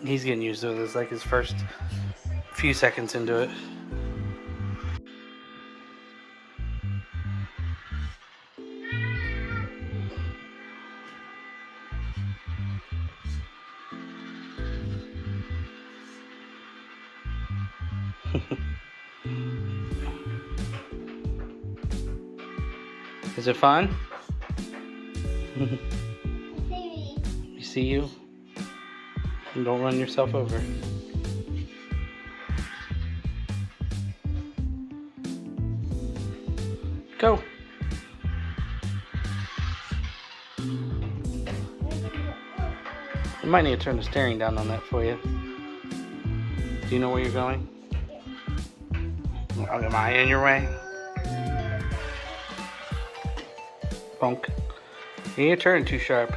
He's getting used to it. It's like his first few seconds into it. Is it fun? You see you? And don't run yourself over. Go. You might need to turn the steering down on that for you. Do you know where you're going? Am I in your way? Bonk. Yeah, you're turning too sharp.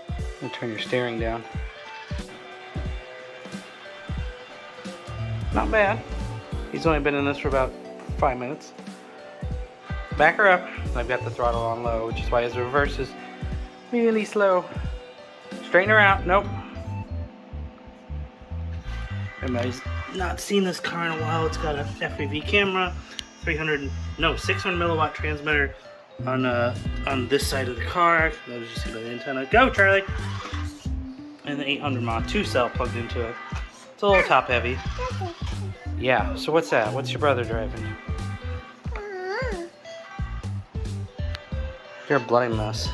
I'm gonna turn your steering down. Not bad. He's only been in this for about 5 minutes. Back her up. I've got the throttle on low, which is why his reverse is really slow. Straighten her out. Nope. Everybody's not seen this car in a while. It's got a FPV camera, 600 milliwatt transmitter on this side of the car. That was just see by the antenna. Go, Charlie! And the 800 mAh 2-cell plugged into it. It's a little top heavy. Yeah. So what's that? What's your brother driving? You're a bloody mess.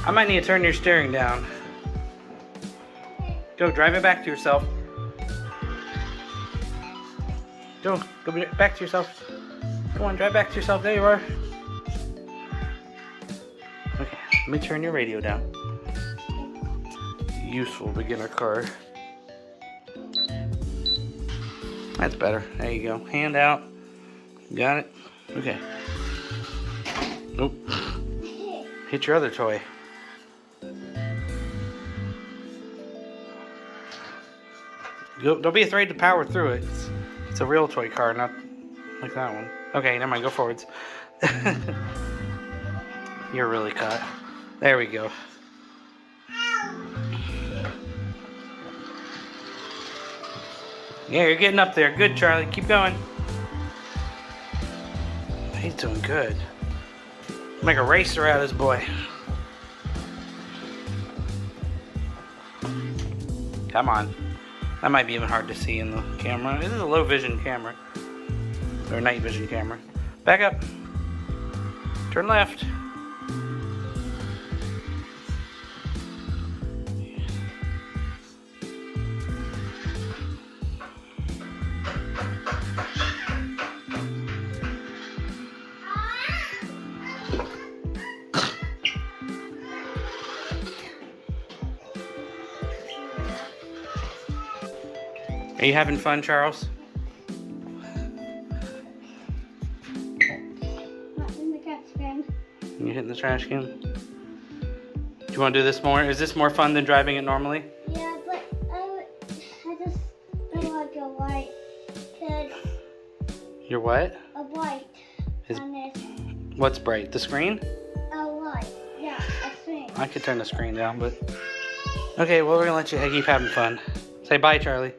I might need to turn your steering down. Go, drive it back to yourself. Go back to yourself. Come on, drive back to yourself. There you are. Okay, let me turn your radio down. Useful beginner car. That's better. There you go. Hand out. Got it? Okay. Nope. Hit your other toy. Don't be afraid to power through it. It's a real toy car, not like that one. Okay, never mind. Go forwards. You're really caught. There we go. Yeah, you're getting up there. Good, Charlie. Keep going. He's doing good. Make a racer out of this boy. Come on. That might be even hard to see in the camera. This is a low vision camera. Or night vision camera. Back up. Turn left. Are you having fun, Charles? Not in the trash can. You hitting the trash can? Do you want to do this more? Is this more fun than driving it normally? Yeah, but I just don't want to go white. You're what? A white on this. What's bright? The screen? A white. Yeah, a screen. I could turn the screen down, but... Okay, well, we're going to let you keep having fun. Say bye, Charlie.